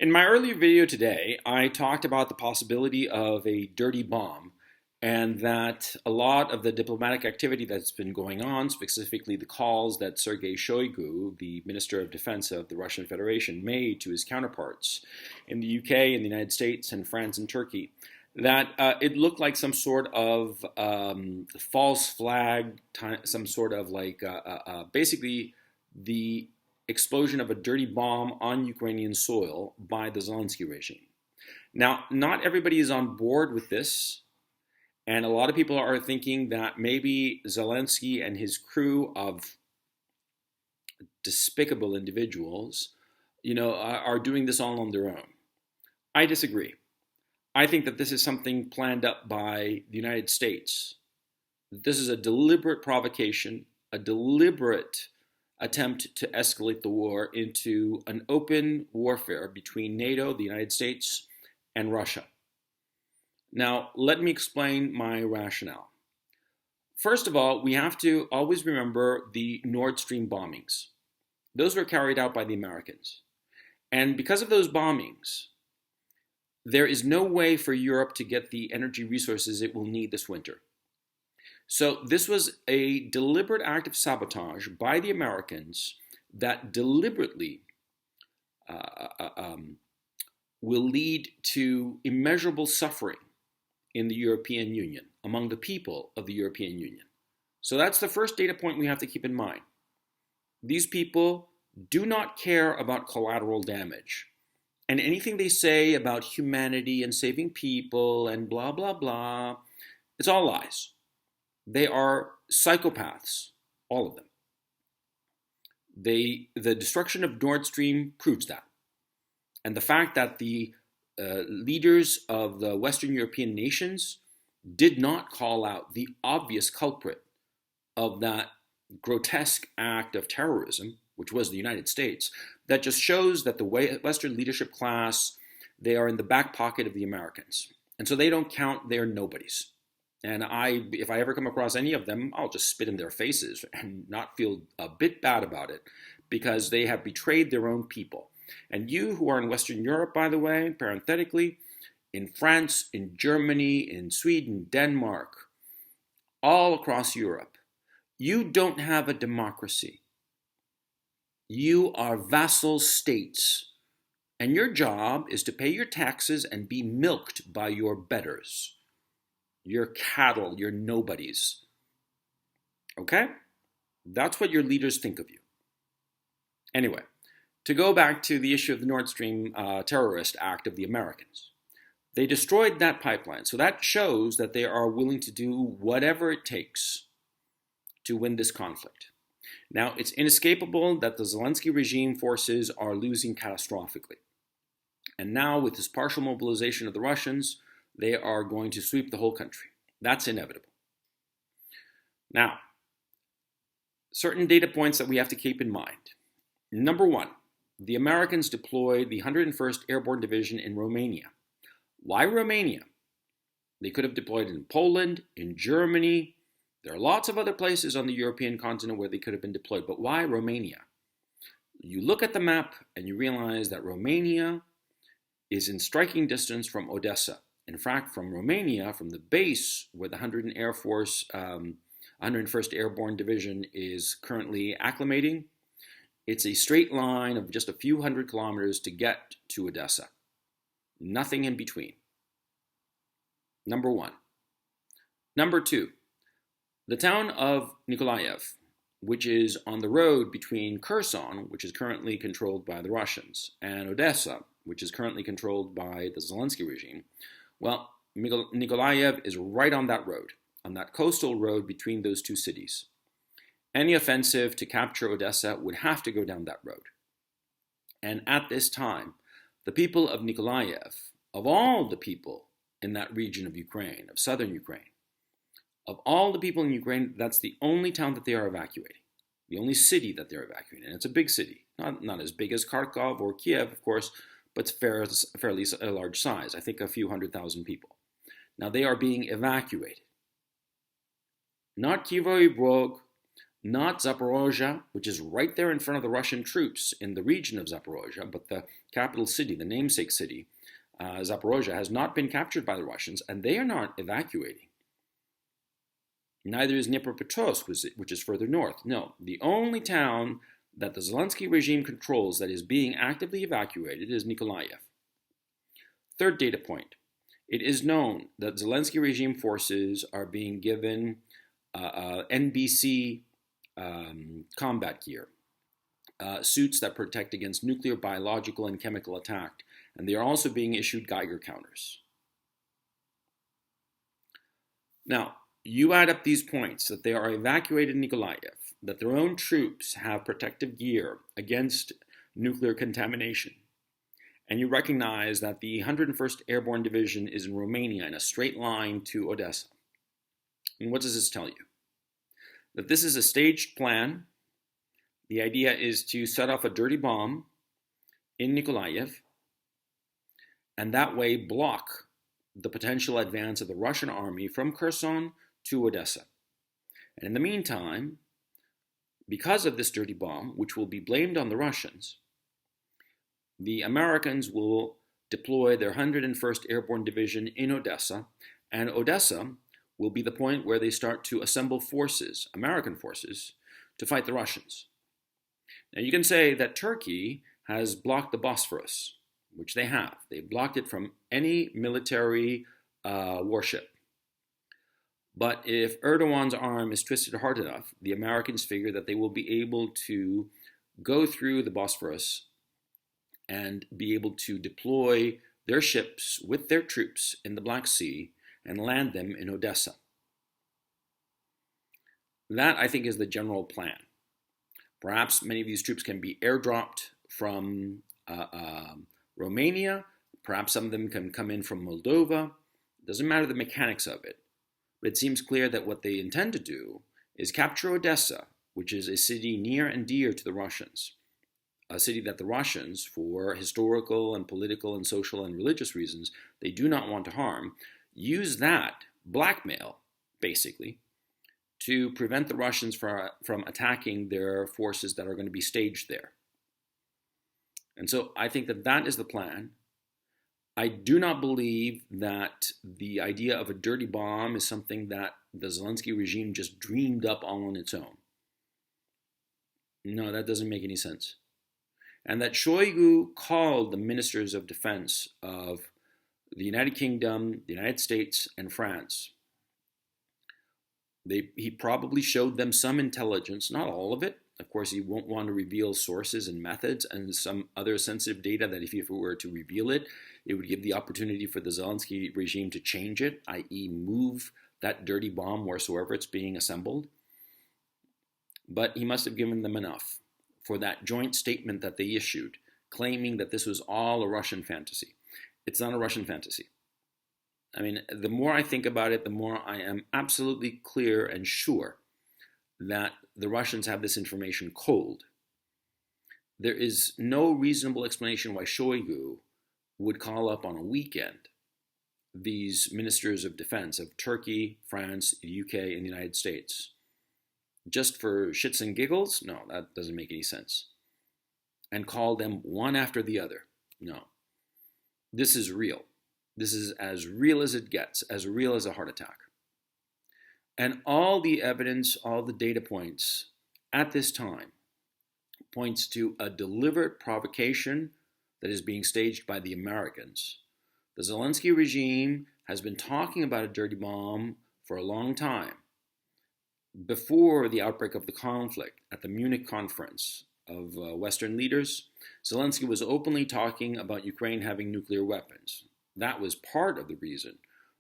In my earlier video today, I talked about the possibility of a dirty bomb and that a lot of the diplomatic activity that's been going on, specifically the calls that Sergei Shoigu, the Minister of Defense of the Russian Federation, made to his counterparts in the UK, in the United States, and France and Turkey, that it looked like some sort of false flag, some sort of basically the explosion of a dirty bomb on Ukrainian soil by the Zelensky regime. Now, not everybody is on board with this, and a lot of people are thinking that maybe Zelensky and his crew of despicable individuals, are doing this all on their own. I disagree. I think that this is something planned up by the United States. This is a deliberate provocation, a deliberate attempt to escalate the war into an open warfare between NATO, the United States, and Russia. Now, let me explain my rationale. First of all, we have to always remember the Nord Stream bombings. Those were carried out by the Americans. And because of those bombings, there is no way for Europe to get the energy resources it will need this winter. So this was a deliberate act of sabotage by the Americans that deliberately will lead to immeasurable suffering in the European Union, among the people of the European Union. So that's the first data point we have to keep in mind. These people do not care about collateral damage. And anything they say about humanity and saving people and blah, blah, blah, it's all lies. They are psychopaths, all of them. The destruction of Nord Stream proves that. And the fact that the leaders of the Western European nations did not call out the obvious culprit of that grotesque act of terrorism, which was the United States, that just shows that the Western leadership class, they are in the back pocket of the Americans. And so they don't count, they're nobodies. And if I ever come across any of them, I'll just spit in their faces and not feel a bit bad about it because they have betrayed their own people. And you who are in Western Europe, by the way, parenthetically, in France, in Germany, in Sweden, Denmark, all across Europe, you don't have a democracy. You are vassal states. And your job is to pay your taxes and be milked by your betters. Your cattle, your nobodies. Okay? That's what your leaders think of you. Anyway, to go back to the issue of the Nord Stream terrorist act of the Americans. They destroyed that pipeline. So that shows that they are willing to do whatever it takes to win this conflict. Now, it's inescapable that the Zelensky regime forces are losing catastrophically. And now, with this partial mobilization of the Russians, they are going to sweep the whole country. That's inevitable. Now, certain data points that we have to keep in mind. Number one, the Americans deployed the 101st Airborne Division in Romania. Why Romania? They could have deployed in Poland, in Germany. There are lots of other places on the European continent where they could have been deployed, but why Romania? You look at the map and you realize that Romania is in striking distance from Odessa. In fact, from Romania, from the base where the 101st Airborne Division is currently acclimating, it's a straight line of just a few hundred kilometers to get to Odessa. Nothing in between. Number one. Number two, the town of Nikolaev, which is on the road between Kherson, which is currently controlled by the Russians, and Odessa, which is currently controlled by the Zelensky regime. Well, Nikolaev is right on that road, on that coastal road between those two cities. Any offensive to capture Odessa would have to go down that road. And at this time, the people of Nikolaev, of all the people in that region of Ukraine, of southern Ukraine, of all the people in Ukraine, that's the only town that they are evacuating, the only city that they're evacuating. And it's a big city, not as big as Kharkov or Kiev, of course, but it's fairly a large size. I think a few 100,000 people. Now they are being evacuated. Not Kiev, not Zaporozhye, which is right there in front of the Russian troops in the region of Zaporozhye, but the capital city, the namesake city, Zaporozhye, has not been captured by the Russians, and they are not evacuating. Neither is Dnipropetrovsk, which is further north. No, the only town that the Zelensky regime controls that is being actively evacuated is Nikolaev. Third data point. It is known that Zelensky regime forces are being given NBC combat gear, suits that protect against nuclear, biological, and chemical attack, and they are also being issued Geiger counters. Now, you add up these points, that they are evacuated Nikolaev, that their own troops have protective gear against nuclear contamination, and you recognize that the 101st Airborne Division is in Romania in a straight line to Odessa. And what does this tell you? That this is a staged plan. The idea is to set off a dirty bomb in Nikolaev, and that way block the potential advance of the Russian army from Kherson to Odessa. And in the meantime, because of this dirty bomb, which will be blamed on the Russians, the Americans will deploy their 101st Airborne Division in Odessa, and Odessa will be the point where they start to assemble forces, American forces, to fight the Russians. Now you can say that Turkey has blocked the Bosphorus, which they have. They've blocked it from any military warship. But if Erdogan's arm is twisted hard enough, the Americans figure that they will be able to go through the Bosphorus and be able to deploy their ships with their troops in the Black Sea and land them in Odessa. That, I think, is the general plan. Perhaps many of these troops can be airdropped from Romania. Perhaps some of them can come in from Moldova. It doesn't matter the mechanics of it. But it seems clear that what they intend to do is capture Odessa, which is a city near and dear to the Russians, a city that the Russians, for historical and political and social and religious reasons, they do not want to harm, use that blackmail, basically, to prevent the Russians from attacking their forces that are going to be staged there. And so I think that that is the plan. I do not believe that the idea of a dirty bomb is something that the Zelensky regime just dreamed up all on its own. No, that doesn't make any sense. And that Shoigu called the ministers of defense of the United Kingdom, the United States, and France. He probably showed them some intelligence, not all of it. Of course, he won't want to reveal sources and methods and some other sensitive data that if he were to reveal it, it would give the opportunity for the Zelensky regime to change it, i.e. move that dirty bomb wheresoever it's being assembled. But he must have given them enough for that joint statement that they issued, claiming that this was all a Russian fantasy. It's not a Russian fantasy. I mean, the more I think about it, the more I am absolutely clear and sure that the Russians have this information cold. There is no reasonable explanation why Shoigu would call up on a weekend these ministers of defense of Turkey, France, the UK, and the United States. Just for shits and giggles? No, that doesn't make any sense. And call them one after the other? No. This is real. This is as real as it gets, as real as a heart attack. And all the evidence, all the data points at this time points to a deliberate provocation that is being staged by the Americans. The Zelensky regime has been talking about a dirty bomb for a long time. Before the outbreak of the conflict at the Munich conference of Western leaders, Zelensky was openly talking about Ukraine having nuclear weapons. That was part of the reason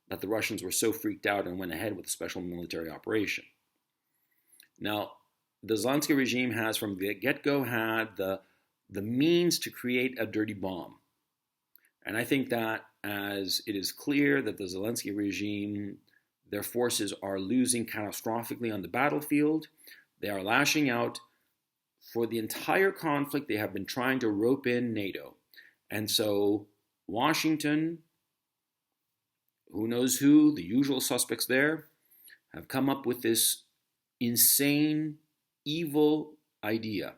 that the Russians were so freaked out and went ahead with a special military operation. Now, the Zelensky regime has from the get-go had the means to create a dirty bomb. And I think that as it is clear that the Zelensky regime, their forces are losing catastrophically on the battlefield, they are lashing out. For the entire conflict, they have been trying to rope in NATO. And so Washington, who knows who, the usual suspects there, have come up with this insane evil idea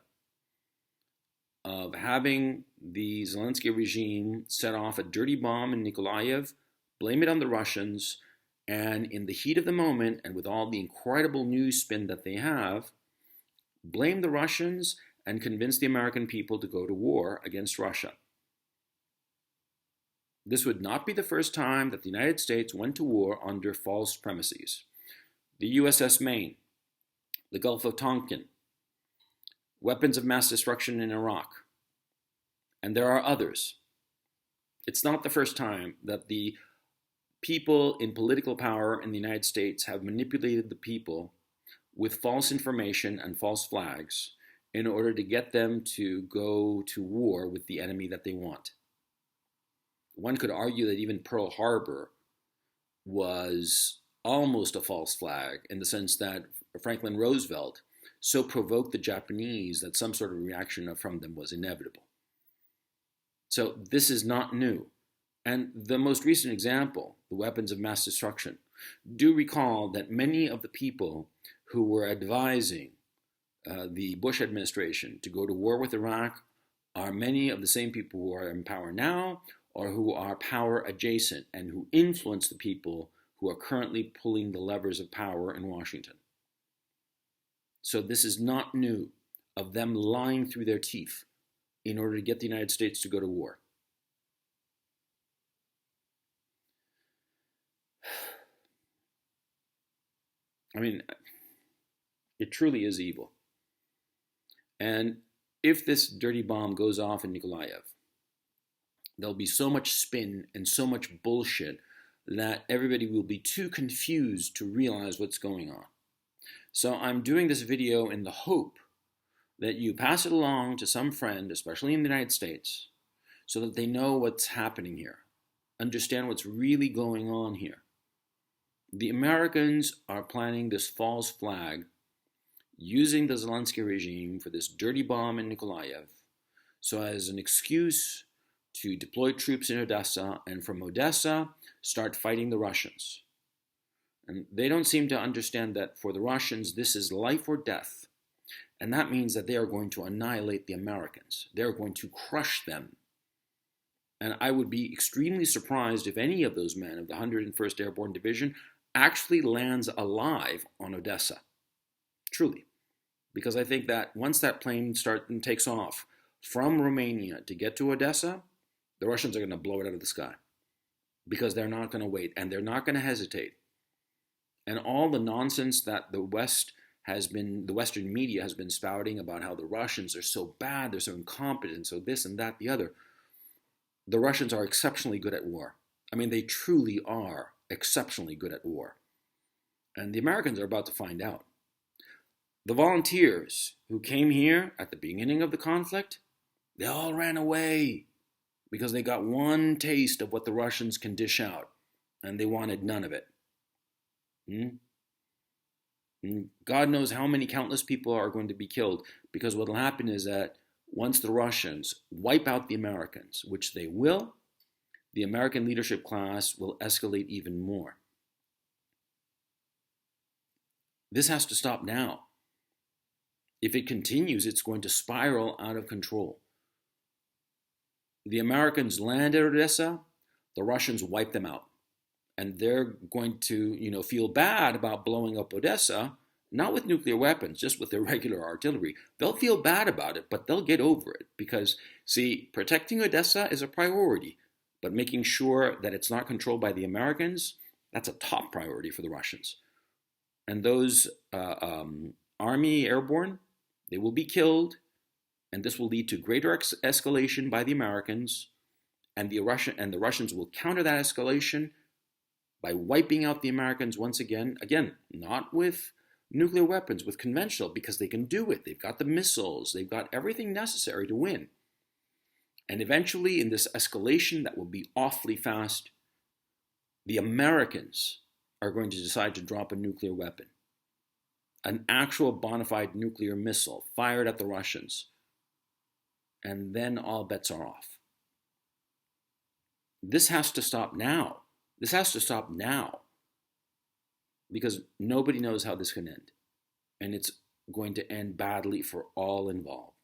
of having the Zelensky regime set off a dirty bomb in Nikolaev, blame it on the Russians, and in the heat of the moment, and with all the incredible news spin that they have, blame the Russians and convince the American people to go to war against Russia. This would not be the first time that the United States went to war under false premises. The USS Maine, the Gulf of Tonkin, weapons of mass destruction in Iraq, and there are others. It's not the first time that the people in political power in the United States have manipulated the people with false information and false flags in order to get them to go to war with the enemy that they want. One could argue that even Pearl Harbor was almost a false flag in the sense that Franklin Roosevelt so provoked the Japanese that some sort of reaction from them was inevitable. So this is not new. And the most recent example, the weapons of mass destruction, do recall that many of the people who were advising the Bush administration to go to war with Iraq are many of the same people who are in power now or who are power adjacent and who influence the people who are currently pulling the levers of power in Washington. So this is not new of them lying through their teeth in order to get the United States to go to war. I mean, it truly is evil. And if this dirty bomb goes off in Nikolaev, there'll be so much spin and so much bullshit that everybody will be too confused to realize what's going on. So I'm doing this video in the hope that you pass it along to some friend, especially in the United States, so that they know what's happening here, understand what's really going on here. The Americans are planning this false flag using the Zelensky regime for this dirty bomb in Nikolaev so as an excuse to deploy troops in Odessa and from Odessa start fighting the Russians. And they don't seem to understand that for the Russians this is life or death. And that means that they are going to annihilate the Americans. They're going to crush them. And I would be extremely surprised if any of those men of the 101st Airborne Division actually lands alive on Odessa. Truly. Because I think that once that plane takes off from Romania to get to Odessa, the Russians are going to blow it out of the sky. Because they're not going to wait, and they're not going to hesitate. And all the nonsense that the Western media has been spouting about how the Russians are so bad, they're so incompetent, so this and that, the other. The Russians are exceptionally good at war. I mean, they truly are exceptionally good at war. And the Americans are about to find out. The volunteers who came here at the beginning of the conflict, they all ran away because they got one taste of what the Russians can dish out, and they wanted none of it. God knows how many countless people are going to be killed, because what will happen is that once the Russians wipe out the Americans, which they will, the American leadership class will escalate even more. This has to stop now. If it continues, it's going to spiral out of control. The Americans land at Odessa, the Russians wipe them out. And they're going to, feel bad about blowing up Odessa, not with nuclear weapons, just with their regular artillery. They'll feel bad about it, but they'll get over it. Because, see, protecting Odessa is a priority, but making sure that it's not controlled by the Americans, that's a top priority for the Russians. And those Army airborne, they will be killed, and this will lead to greater escalation by the Americans, and the Russians will counter that escalation by wiping out the Americans once again, not with nuclear weapons, with conventional, because they can do it. They've got the missiles, they've got everything necessary to win. And eventually, in this escalation that will be awfully fast, the Americans are going to decide to drop a nuclear weapon. An actual bona fide nuclear missile fired at the Russians. And then all bets are off. This has to stop now. This has to stop now. Because nobody knows how this can end. And it's going to end badly for all involved.